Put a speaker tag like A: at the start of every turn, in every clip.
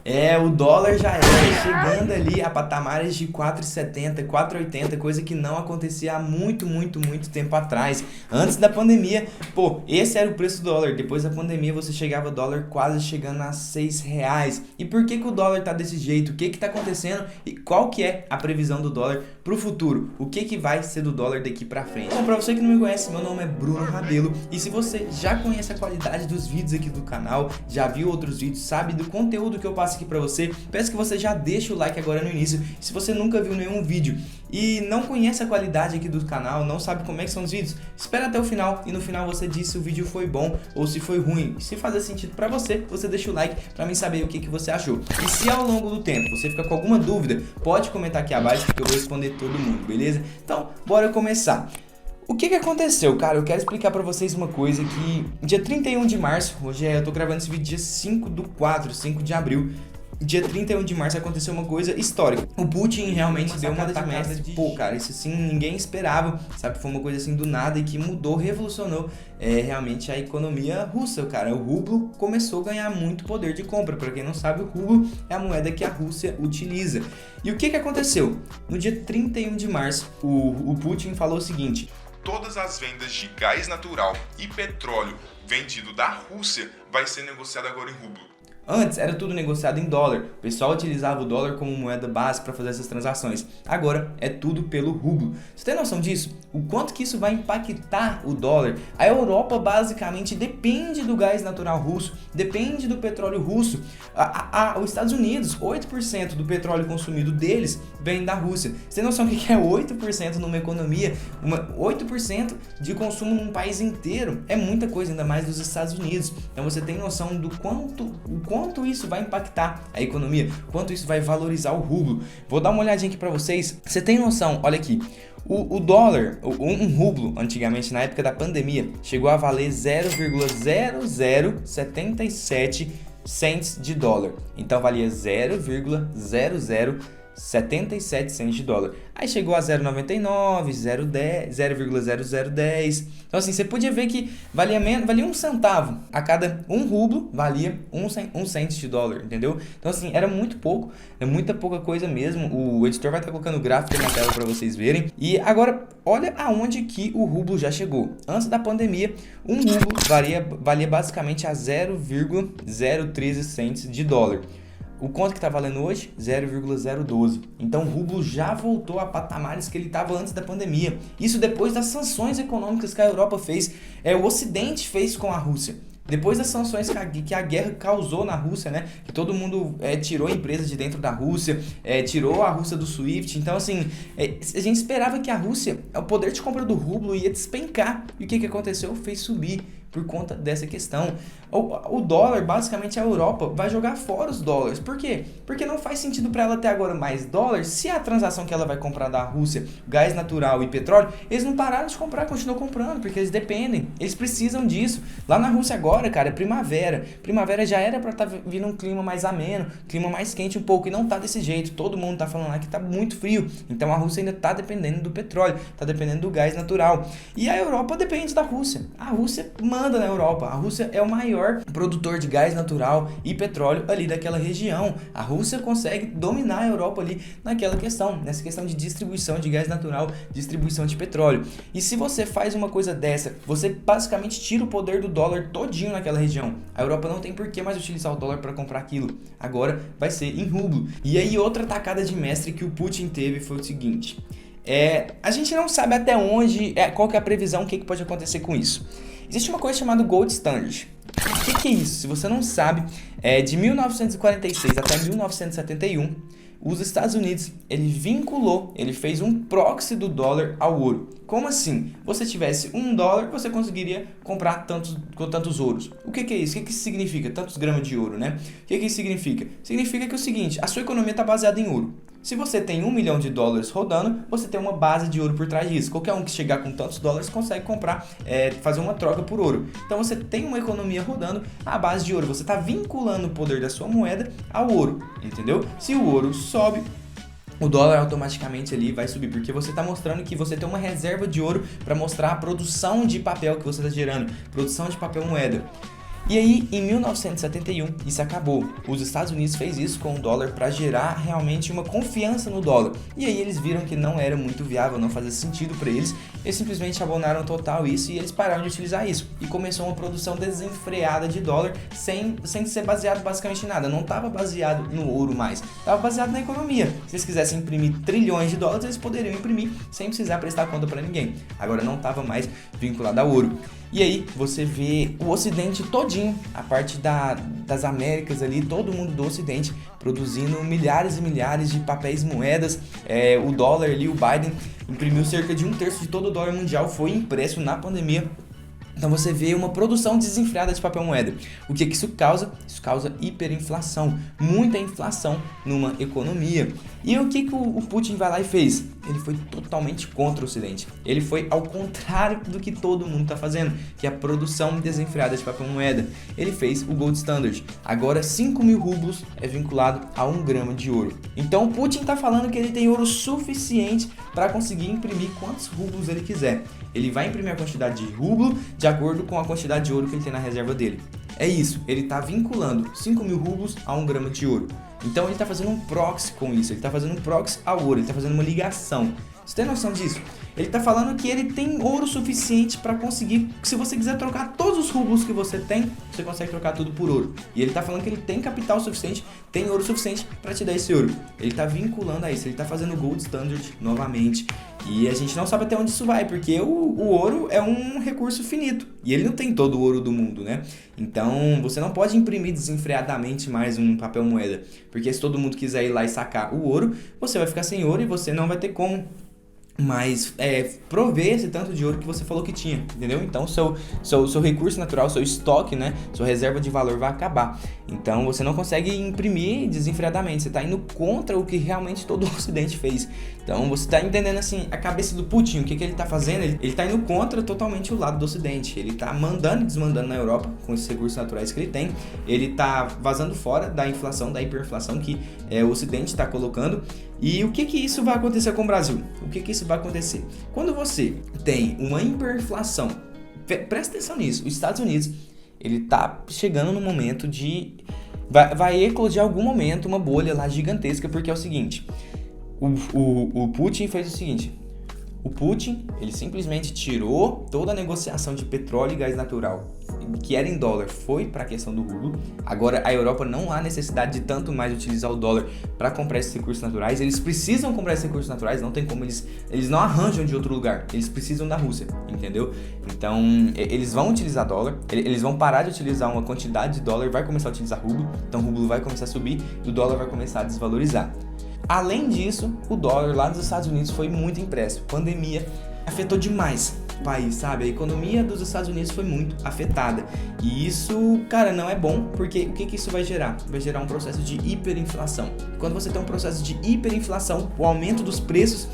A: O dólar já era chegando ali a patamares de 4,70, 4,80, coisa que não acontecia há muito tempo atrás. Antes da pandemia, pô, esse era o preço do dólar. Depois da pandemia você chegava dólar quase chegando a R$ 6. E por que o dólar tá desse jeito? O que tá acontecendo? E qual que é a previsão do dólar pro futuro? O que vai ser do dólar daqui pra frente? Bom, pra você que não me conhece, meu nome é Bruno Rabelo. E se você já conhece a qualidade dos vídeos aqui do canal, já viu outros vídeos, sabe do conteúdo que eu passo aqui pra você, peço que você já deixe o like agora no início. Se você nunca viu nenhum vídeo e não conhece a qualidade aqui do canal, não sabe como é que são os vídeos, espera até o final e no final você diz se o vídeo foi bom ou se foi ruim. Se fazer sentido pra você, você deixa o like pra mim saber o que você achou. E se ao longo do tempo você ficar com alguma dúvida, pode comentar aqui abaixo que eu vou responder todo mundo, beleza? Então, bora começar. O que aconteceu, cara? Eu quero explicar pra vocês uma coisa que dia 31 de março, hoje eu tô gravando esse vídeo dia 5 de abril, dia 31 de março aconteceu uma coisa histórica. O Putin realmente deu uma tacada de pô, cara, isso assim ninguém esperava, sabe? Foi uma coisa assim do nada e que mudou, revolucionou realmente a economia russa, cara. O rublo começou a ganhar muito poder de compra. Pra quem não sabe, o rublo é a moeda que a Rússia utiliza. E o que aconteceu? No dia 31 de março, o Putin falou o seguinte:
B: todas as vendas de gás natural e petróleo vendido da Rússia vai ser negociado agora em rublo.
A: Antes era tudo negociado em dólar, o pessoal utilizava o dólar como moeda base para fazer essas transações. Agora é tudo pelo rublo. Você tem noção disso? O quanto que isso vai impactar o dólar? A Europa basicamente depende do gás natural russo, depende do petróleo russo. Os Estados Unidos, 8% do petróleo consumido deles vem da Rússia. Você tem noção do que é 8% numa economia? 8% de consumo num país inteiro é muita coisa, ainda mais dos Estados Unidos. Então você tem noção do quanto isso vai impactar a economia, quanto isso vai valorizar o rublo. Vou dar uma olhadinha aqui para vocês. Você tem noção? Olha aqui. O dólar, um rublo, antigamente, na época da pandemia, chegou a valer 0,0077 cents de dólar. Então valia 0,0077 cents de dólar. Aí chegou a 0,99, 0,0010. Então assim, você podia ver que valia um centavo. A cada um rublo valia um cento de dólar, entendeu? Então assim, era muito pouco, é muita pouca coisa mesmo. O editor vai estar colocando o gráfico na tela para vocês verem. E agora, olha aonde que o rublo já chegou. Antes da pandemia, um rublo valia basicamente a 0,013 cents de dólar. O quanto que está valendo hoje? 0,012. Então o rublo já voltou a patamares que ele estava antes da pandemia. Isso depois das sanções econômicas que a Europa fez, o Ocidente fez com a Rússia. Depois das sanções que a guerra causou na Rússia, né? Que todo mundo tirou empresas de dentro da Rússia, tirou a Rússia do SWIFT. Então, assim, a gente esperava que a Rússia, o poder de compra do rublo ia despencar. E o que aconteceu? Fez subir por conta dessa questão. O dólar, basicamente a Europa, vai jogar fora os dólares. Por quê? Porque não faz sentido para ela ter agora mais dólares se a transação que ela vai comprar da Rússia, gás natural e petróleo, eles não pararam de comprar, continuam comprando, porque eles dependem, eles precisam disso. Lá na Rússia agora, cara, é primavera. Primavera já era para estar vindo um clima mais ameno, clima mais quente um pouco, e não tá desse jeito. Todo mundo tá falando lá que tá muito frio. Então a Rússia ainda tá dependendo do petróleo, tá dependendo do gás natural. E a Europa depende da Rússia. A Rússia manda na Europa. A Rússia é o maior produtor de gás natural e petróleo ali daquela região. A Rússia consegue dominar a Europa ali naquela questão, nessa questão de distribuição de gás natural, distribuição de petróleo. E se você faz uma coisa dessa, você basicamente tira o poder do dólar todinho naquela região. A Europa não tem por que mais utilizar o dólar para comprar aquilo. Agora vai ser em rublo. E aí outra tacada de mestre que o Putin teve foi o seguinte: a gente não sabe até onde, qual que é a previsão, o que pode acontecer com isso. Existe uma coisa chamada Gold Standard. O que é isso? Se você não sabe, de 1946 até 1971, os Estados Unidos, ele fez um proxy do dólar ao ouro. Como assim? Você tivesse $1, você conseguiria comprar tantos ouros. O que é isso? O que isso significa? Tantos gramas de ouro, né? O que isso significa? Significa que é o seguinte: a sua economia está baseada em ouro. Se você tem $1 milhão rodando, você tem uma base de ouro por trás disso. Qualquer um que chegar com tantos dólares consegue comprar, fazer uma troca por ouro. Então você tem uma economia rodando à base de ouro. Você está vinculando o poder da sua moeda ao ouro, entendeu? Se o ouro sobe, o dólar automaticamente ali vai subir, porque você está mostrando que você tem uma reserva de ouro para mostrar a produção de papel que você está gerando, produção de papel moeda. E aí, em 1971, isso acabou. Os Estados Unidos fez isso com o dólar para gerar realmente uma confiança no dólar. E aí eles viram que não era muito viável, não fazia sentido para eles. Eles simplesmente abonaram total isso e eles pararam de utilizar isso. E começou uma produção desenfreada de dólar sem ser baseado basicamente em nada. Não estava baseado no ouro mais, estava baseado na economia. Se eles quisessem imprimir trilhões de dólares, eles poderiam imprimir sem precisar prestar conta para ninguém. Agora não estava mais vinculado ao ouro. E aí você vê o Ocidente todinho, a parte das Américas ali, todo mundo do Ocidente produzindo milhares e milhares de papéis moedas. O dólar ali, o Biden imprimiu cerca de 1/3 de todo o dólar mundial, foi impresso na pandemia. Então você vê uma produção desenfreada de papel moeda. O que isso causa? Isso causa hiperinflação, muita inflação numa economia. E o que o Putin vai lá e fez? Ele foi totalmente contra o Ocidente. Ele foi ao contrário do que todo mundo está fazendo, que é a produção desenfreada de papel moeda. Ele fez o Gold Standard. Agora 5.000 rublos é vinculado a 1 grama de ouro. Então o Putin está falando que ele tem ouro suficiente para conseguir imprimir quantos rublos ele quiser. Ele vai imprimir a quantidade de rublo de acordo com a quantidade de ouro que ele tem na reserva dele. É isso, ele está vinculando 5.000 rublos a 1 grama de ouro. Então ele está fazendo um proxy com isso, ele está fazendo um proxy ao ouro, ele está fazendo uma ligação. Você tem noção disso? Ele está falando que ele tem ouro suficiente para conseguir, se você quiser trocar todos os rublos que você tem, você consegue trocar tudo por ouro. E ele está falando que ele tem capital suficiente, tem ouro suficiente para te dar esse ouro. Ele está vinculando a isso, ele está fazendo o Gold Standard novamente. E a gente não sabe até onde isso vai, porque o ouro é um recurso finito. E ele não tem todo o ouro do mundo, né? Então, você não pode imprimir desenfreadamente mais um papel moeda. Porque se todo mundo quiser ir lá e sacar o ouro, você vai ficar sem ouro e você não vai ter como mas prover esse tanto de ouro que você falou que tinha, entendeu? Então seu recurso natural, seu estoque, né, sua reserva de valor vai acabar. Então você não consegue imprimir desenfreadamente, você está indo contra o que realmente todo o Ocidente fez. Então você está entendendo assim, a cabeça do Putin, o que ele está fazendo? Ele está indo contra totalmente o lado do Ocidente. Ele está mandando e desmandando na Europa com esses recursos naturais que ele tem. Ele está vazando fora da inflação, da hiperinflação que o Ocidente está colocando. E o que isso vai acontecer com o Brasil? O que isso vai acontecer? Quando você tem uma hiperinflação, presta atenção nisso, os Estados Unidos, ele tá chegando no momento de... Vai eclodir em algum momento uma bolha lá gigantesca, porque é o seguinte, o Putin fez o seguinte, o Putin, ele simplesmente tirou toda a negociação de petróleo e gás natural, que era em dólar, foi para a questão do rublo. Agora a Europa não há necessidade de tanto mais utilizar o dólar para comprar esses recursos naturais. Eles precisam comprar esses recursos naturais, não tem como, eles não arranjam de outro lugar, eles precisam da Rússia, entendeu? Então eles vão utilizar dólar, eles vão parar de utilizar uma quantidade de dólar, vai começar a utilizar rublo, então o rublo vai começar a subir e o dólar vai começar a desvalorizar. Além disso, o dólar lá nos Estados Unidos foi muito impresso. Pandemia afetou demais o país, sabe? A economia dos Estados Unidos foi muito afetada. E isso, cara, não é bom, porque o que isso vai gerar? Vai gerar um processo de hiperinflação. Quando você tem um processo de hiperinflação, o aumento dos preços,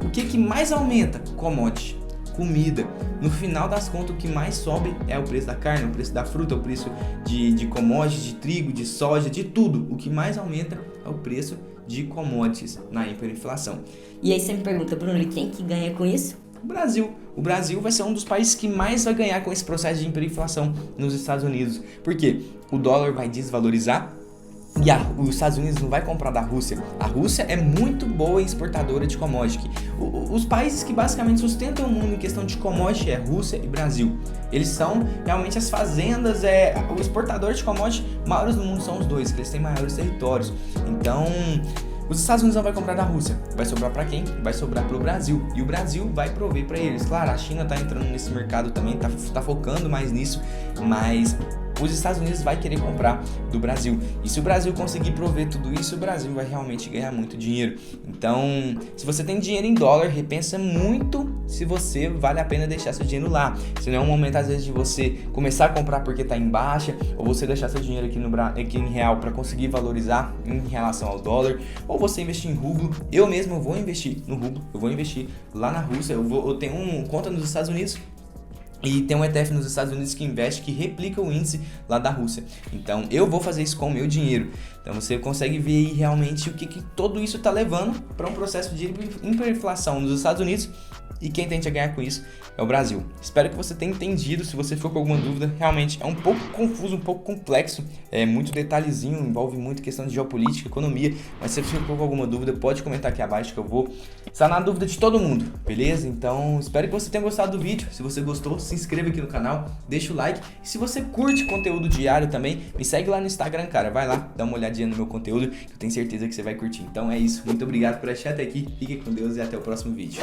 A: o que mais aumenta? Commodity, comida. No final das contas, o que mais sobe é o preço da carne, o preço da fruta, o preço de commodities, de trigo, de soja, de tudo. O que mais aumenta é o preço de commodities na hiperinflação.
C: E aí você me pergunta, Bruno, e quem que ganha com isso?
A: O Brasil. O Brasil vai ser um dos países que mais vai ganhar com esse processo de hiperinflação nos Estados Unidos. Por quê? O dólar vai desvalorizar e os Estados Unidos não vai comprar da Rússia. A Rússia é muito boa exportadora de commodity. Os países que basicamente sustentam o mundo em questão de commodity é Rússia e Brasil. Eles são realmente as fazendas, o exportador de commodity maiores do mundo são os dois, que eles têm maiores territórios. Então, os Estados Unidos não vai comprar da Rússia. Vai sobrar para quem? Vai sobrar para o Brasil. E o Brasil vai prover para eles. Claro, a China está entrando nesse mercado também, tá focando mais nisso, mas os Estados Unidos vai querer comprar do Brasil. E se o Brasil conseguir prover tudo isso, o Brasil vai realmente ganhar muito dinheiro. Então, se você tem dinheiro em dólar, repensa muito se você vale a pena deixar seu dinheiro lá. Se não é um momento, às vezes, de você começar a comprar porque está em baixa, ou você deixar seu dinheiro aqui em real para conseguir valorizar em relação ao dólar, ou você investir em rublo. Eu mesmo vou investir no rublo, eu vou investir lá na Rússia, eu tenho uma conta nos Estados Unidos, e tem um ETF nos Estados Unidos que investe, que replica o índice lá da Rússia. Então eu vou fazer isso com o meu dinheiro. Então você consegue ver aí realmente o que tudo isso está levando para um processo de hiperinflação nos Estados Unidos, e quem tende a ganhar com isso é o Brasil. Espero que você tenha entendido. Se você ficou com alguma dúvida, realmente é um pouco confuso, um pouco complexo, é muito detalhezinho, envolve muito questão de geopolítica, economia, mas se você ficou com alguma dúvida, pode comentar aqui abaixo que eu vou sanar a dúvida de todo mundo, beleza? Então, espero que você tenha gostado do vídeo. Se você gostou, se inscreva aqui no canal, deixa o like. E se você curte conteúdo diário também, me segue lá no Instagram, cara. Vai lá, dá uma olhadinha no meu conteúdo, que eu tenho certeza que você vai curtir. Então é isso, muito obrigado por assistir até aqui, fique com Deus e até o próximo vídeo.